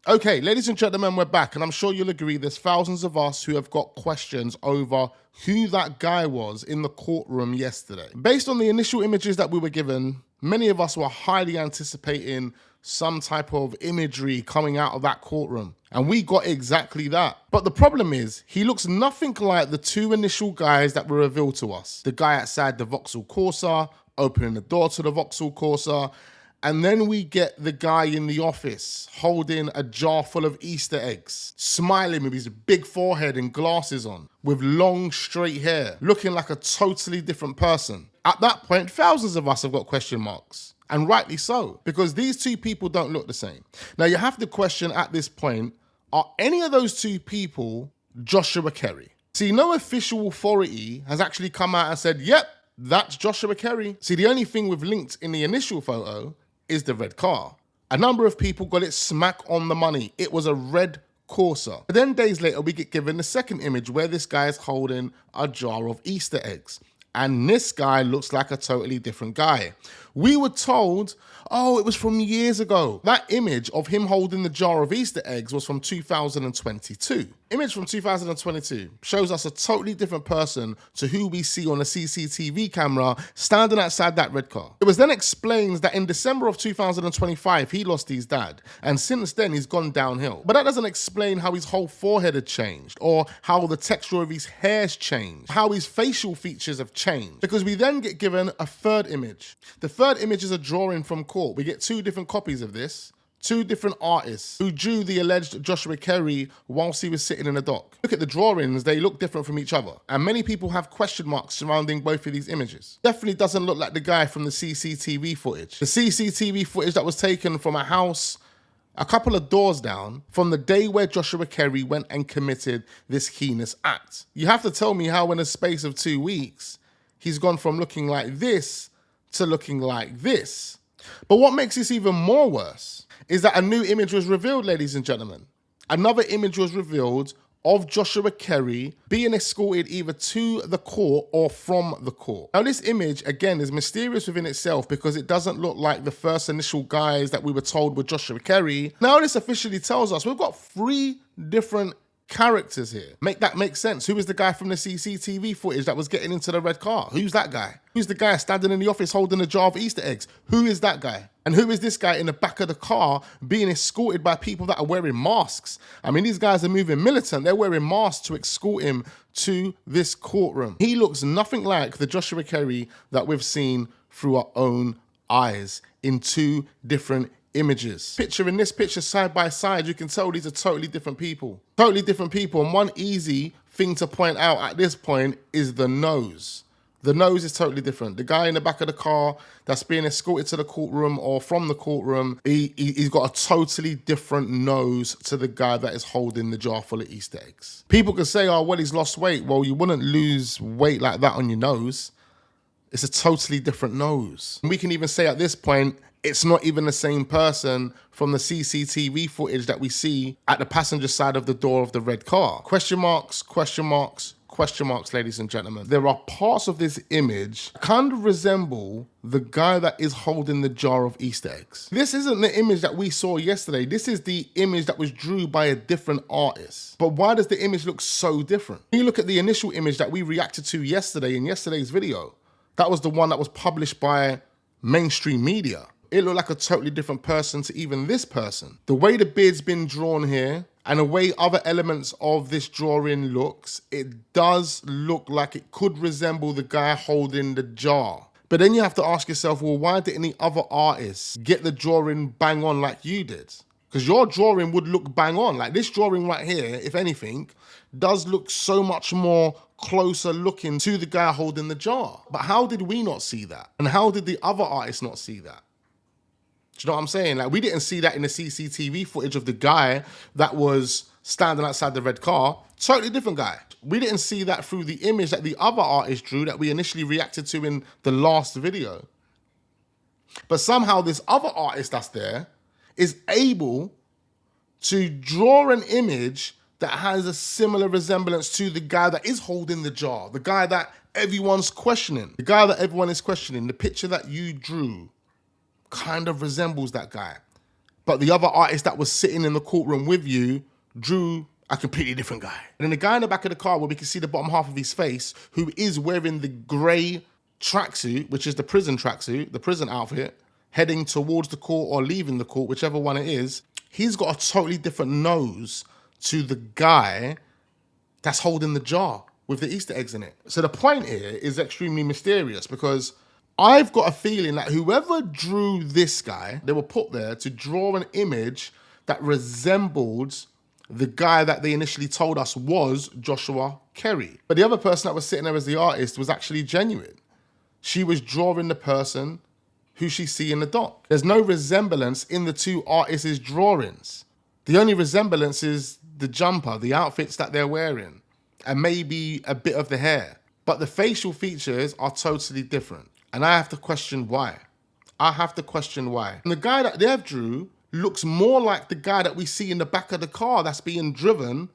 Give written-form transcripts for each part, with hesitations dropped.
Okay, ladies and gentlemen, we're back, and I'm sure you'll agree there's thousands of us who have got questions over who that guy was in the courtroom yesterday. Based on the initial images that we were given, many of us were highly anticipating some type of imagery coming out of that courtroom, and we got exactly that. But the problem is, he looks nothing like the two initial guys that were revealed to us. The guy outside the Vauxhall Corsa, opening the door to the Vauxhall Corsa, and then we get the guy in the office holding a jar full of Easter eggs, smiling with his big forehead and glasses on, with long straight hair, looking like a totally different person. At that point, thousands of us have got question marks, and rightly so, because these two people don't look the same. Now you have to question at this point, are any of those two people Joshua Kerry? See, no official authority has actually come out and said, yep, that's Joshua Kerry. See, the only thing we've linked in the initial photo is the red car. A number of people got it smack on the money. It was a red Corsa. But then days later, we get given the second image where this guy is holding a jar of Easter eggs. And this guy looks like a totally different guy. We were told, oh, it was from years ago. That image of him holding the jar of Easter eggs was from 2022. Image from 2022 shows us a totally different person to who we see on a CCTV camera standing outside that red car. It was then explained that in December of 2025, he lost his dad, and since then he's gone downhill. But that doesn't explain how his whole forehead had changed, or how the texture of his hair's changed, how his facial features have changed, because we then get given a third image. The third image is a drawing from court. We get two different copies of this. Two different artists who drew the alleged Joshua Kerry whilst he was sitting in a dock. Look at the drawings, they look different from each other. And many people have question marks surrounding both of these images. Definitely doesn't look like the guy from the CCTV footage. The CCTV footage that was taken from a house a couple of doors down from the day where Joshua Kerry went and committed this heinous act. You have to tell me how in a space of 2 weeks, he's gone from looking like this to looking like this. But what makes this even more worse is that a new image was revealed, ladies and gentlemen. Another image was revealed of Joshua Kerry being escorted either to the court or from the court. Now this image, again, is mysterious within itself because it doesn't look like the first initial guys that we were told were Joshua Kerry. Now this officially tells us we've got 3 different characters here. Make that make sense. Who is the guy from the CCTV footage that was getting into the red car? Who's that guy? Who's the guy standing in the office holding a jar of Easter eggs? Who is that guy? And who is this guy in the back of the car being escorted by people that are wearing masks? I mean, these guys are moving militant. They're wearing masks to escort him to this courtroom. He looks nothing like the Joshua Kerry that we've seen through our own eyes in 2 different images. Picture in this picture side by side, you can tell these are totally different people. Totally different people. And one easy thing to point out at this point is the nose. The nose is totally different. The guy in the back of the car that's being escorted to the courtroom or from the courtroom, he's got a totally different nose to the guy that is holding the jar full of Easter eggs. People can say, oh, well, he's lost weight. Well, you wouldn't lose weight like that on your nose. It's a totally different nose. And we can even say at this point, it's not even the same person from the CCTV footage that we see at the passenger side of the door of the red car. Question marks, question marks, question marks, ladies and gentlemen. There are parts of this image that kind of resemble the guy that is holding the jar of Easter eggs. This isn't the image that we saw yesterday. This is the image that was drew by a different artist. But why does the image look so different? When you look at the initial image that we reacted to yesterday in yesterday's video, that was the one that was published by mainstream media. It looked like a totally different person to even this person. The way the beard's been drawn here and the way other elements of this drawing looks, it does look like it could resemble the guy holding the jar. But then you have to ask yourself, well, why didn't the other artists get the drawing bang on like you did? Because your drawing would look bang on. Like this drawing right here, if anything, does look so much more closer looking to the guy holding the jar. But how did we not see that? And how did the other artists not see that? Do you know what I'm saying? Like, we didn't see that in the CCTV footage of the guy that was standing outside the red car. Totally different guy. We didn't see that through the image that the other artist drew that we initially reacted to in the last video. But somehow this other artist that's there is able to draw an image that has a similar resemblance to the guy that is holding the jar, the guy that everyone's questioning, the guy that everyone is questioning. The picture that you drew kind of resembles that guy. but the other artist that was sitting in the courtroom with you drew a completely different guy. And then the guy in the back of the car where we can see the bottom half of his face, who is wearing the grey tracksuit, which is the prison tracksuit, the prison outfit, heading towards the court or leaving the court, whichever one it is, he's got a totally different nose to the guy that's holding the jar with the Easter eggs in it. So the point here is extremely mysterious, because I've got a feeling that whoever drew this guy, they were put there to draw an image that resembled the guy that they initially told us was Joshua Kerry. But the other person that was sitting there as the artist was actually genuine. She was drawing the person who she see in the doc. There's no resemblance in the two artists' drawings. The only resemblance is the jumper, the outfits that they're wearing, and maybe a bit of the hair. But the facial features are totally different. And I have to question why. I have to question why. And the guy that they've drew looks more like the guy that we see in the back of the car that's being driven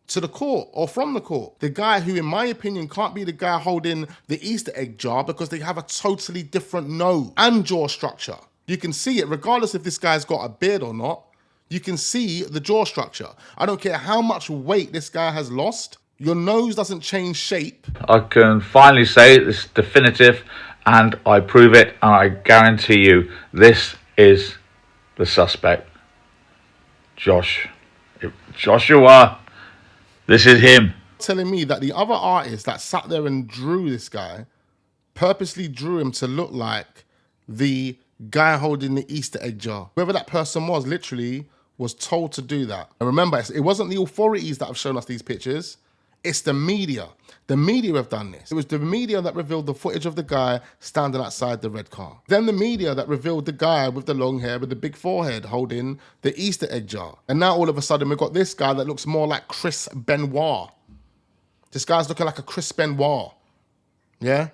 to the court or from the court. The guy who, in my opinion, can't be the guy holding the Easter egg jar, because they have a totally different nose and jaw structure. You can see it regardless if this guy's got a beard or not. You can see the jaw structure. I don't care how much weight this guy has lost. Your nose doesn't change shape. I can finally say this is definitive, and I prove it, and I guarantee you this is the suspect. Joshua. This is him. Telling me that the other artist that sat there and drew this guy purposely drew him to look like the guy holding the Easter egg jar. Whoever that person was literally was told to do that. And remember, it wasn't the authorities that have shown us these pictures. It's the media. The media have done this. It was the media that revealed the footage of the guy standing outside the red car. Then the media that revealed the guy with the long hair with the big forehead holding the Easter egg jar. And now all of a sudden we've got this guy that looks more like Chris Benoit. This guy's looking like a Chris Benoit. Yeah?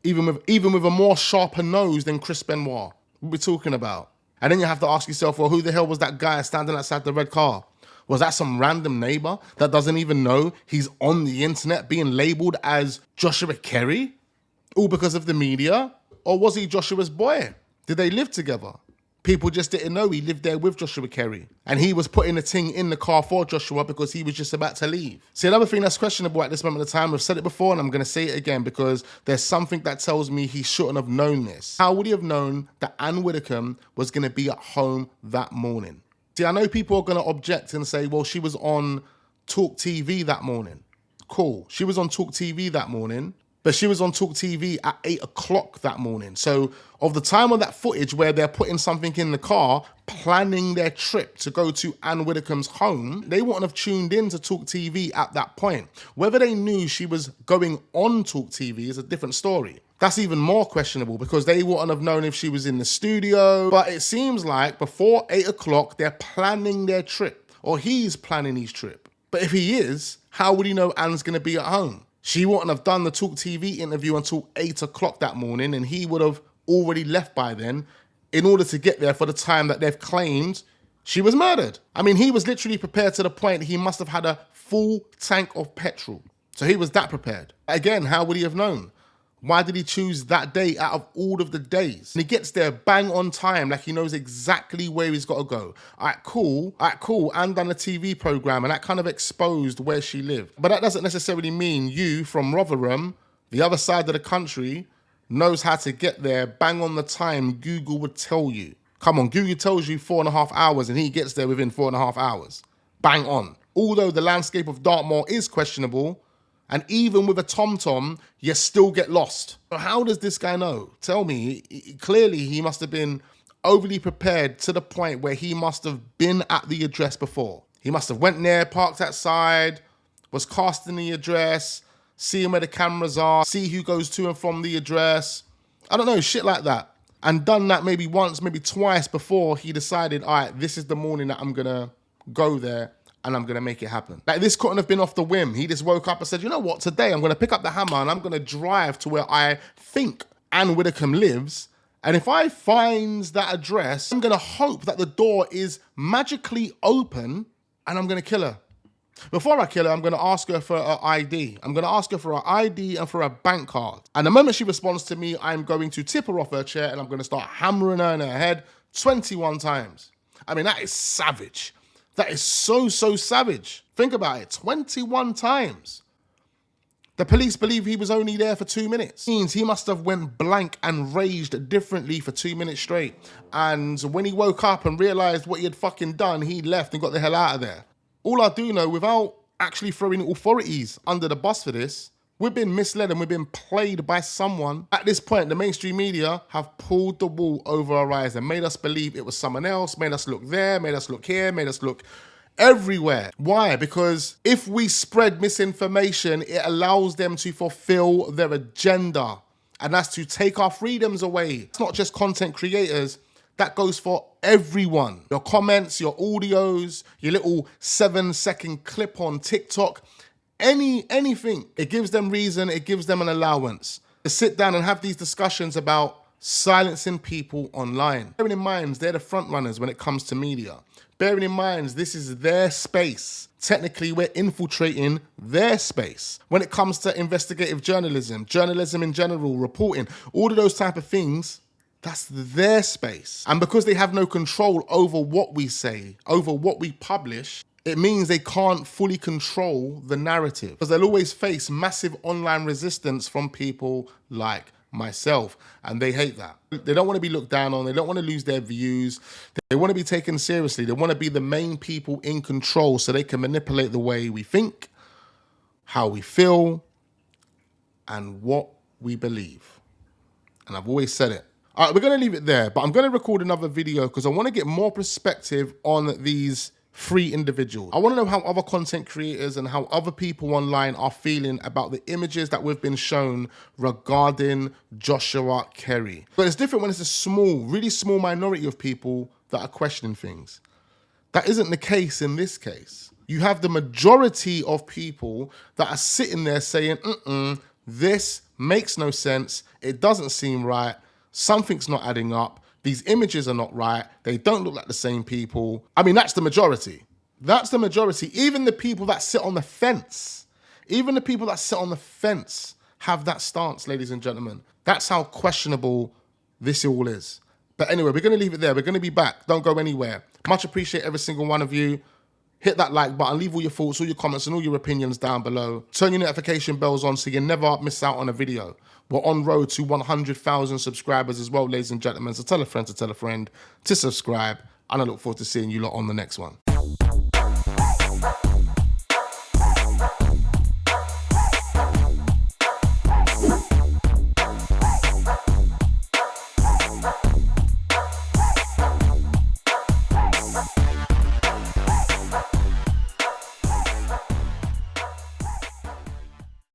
Even with a more sharper nose than Chris Benoit. What are we talking about? And then you have to ask yourself, well, who the hell was that guy standing outside the red car? Was that some random neighbor that doesn't even know he's on the internet being labeled as Joshua Kerry? All because of the media? Or was he Joshua's boy? Did they live together? People just didn't know he lived there with Joshua Kerry. And he was putting a thing in the car for Joshua because he was just about to leave. See, another thing that's questionable at this moment of time, I've said it before and I'm going to say it again because there's something that tells me he shouldn't have known this. How would he have known that Ann Widdecombe was going to be at home that morning? See, I know people are going to object and say, well, she was on Talk TV that morning. Cool. She was on Talk TV that morning, but she was on Talk TV at 8 o'clock that morning. So of the time of that footage where they're putting something in the car, planning their trip to go to Ann Widdecombe's home, they wouldn't have tuned in to Talk TV at that point. Whether they knew she was going on Talk TV is a different story. That's even more questionable because they wouldn't have known if she was in the studio. But it seems like before 8 o'clock, they're planning their trip, or he's planning his trip. But if he is, how would he know Anne's going to be at home? She wouldn't have done the Talk TV interview until 8 o'clock that morning, and he would have already left by then in order to get there for the time that they've claimed she was murdered. I mean, he was literally prepared to the point he must have had a full tank of petrol. So he was that prepared. Again, how would he have known? Why did he choose that day out of all of the days? And he gets there bang on time, like he knows exactly where he's got to go. All right, cool. And done a TV program, and that kind of exposed where she lived. But that doesn't necessarily mean you from Rotherham, the other side of the country, knows how to get there bang on the time Google would tell you. Come on, Google tells you 4.5 hours, and he gets there within 4.5 hours. Bang on. Although the landscape of Dartmoor is questionable, and even with a TomTom, you still get lost. So how does this guy know? Tell me. Clearly, he must have been overly prepared to the point where he must have been at the address before. He must have went there, parked outside, was casting the address, seeing where the cameras are, see who goes to and from the address. I don't know, shit like that. And done that maybe once, maybe twice before he decided, all right, this is the morning that I'm going to go there and I'm going to make it happen. Like, this couldn't have been off the whim. He just woke up and said, you know what, today I'm going to pick up the hammer and I'm going to drive to where I think Ann Widdecombe lives. And if I find that address, I'm going to hope that the door is magically open and I'm going to kill her. Before I kill her, I'm going to ask her for her ID. I'm going to ask her for her ID and for her bank card. And the moment she responds to me, I'm going to tip her off her chair and I'm going to start hammering her in her head 21 times. I mean, that is savage. That is so savage. Think about it, 21 times. The police believe he was only there for 2 minutes. Means he must have went blank and raged differently for 2 minutes straight. And when he woke up and realized what he had fucking done, he left and got the hell out of there. All I do know, without actually throwing authorities under the bus for this, we've been misled and we've been played by someone. At this point, the mainstream media have pulled the wool over our eyes and made us believe it was someone else, made us look there, made us look here, made us look everywhere. Why? Because if we spread misinformation, it allows them to fulfill their agenda. And that's to take our freedoms away. It's not just content creators. That goes for everyone. Your comments, your audios, your little 7-second clip on TikTok, anything. It gives them reason, it gives them an allowance to sit down and have these discussions about silencing people online. Bearing in mind, they're the front runners when it comes to media. Bearing in mind, this is their space. Technically, we're infiltrating their space. When it comes to investigative journalism, journalism in general, reporting, all of those type of things, that's their space. And because they have no control over what we say, over what we publish, it means they can't fully control the narrative, because they'll always face massive online resistance from people like myself, and they hate that. They don't want to be looked down on. They don't want to lose their views. They want to be taken seriously. They want to be the main people in control so they can manipulate the way we think, how we feel, and what we believe. And I've always said it. All right, we're going to leave it there, but I'm going to record another video because I want to get more perspective on these 3 individuals. I want to know how other content creators and how other people online are feeling about the images that we've been shown regarding Joshua Kerry. But it's different when it's a small, really small minority of people that are questioning things. That isn't the case in this case. You have the majority of people that are sitting there saying, this makes no sense. It doesn't seem right. Something's not adding up. These images are not right. They don't look like the same people. I mean, that's the majority. That's the majority. Even the people that sit on the fence, even the people that sit on the fence have that stance, ladies and gentlemen. That's how questionable this all is. But anyway, we're going to leave it there. We're going to be back. Don't go anywhere. Much appreciate every single one of you. Hit that like button, leave all your thoughts, all your comments, and all your opinions down below. Turn your notification bells on so you never miss out on a video. We're on road to 100,000 subscribers as well, ladies and gentlemen. So tell a friend to subscribe. And I look forward to seeing you lot on the next one.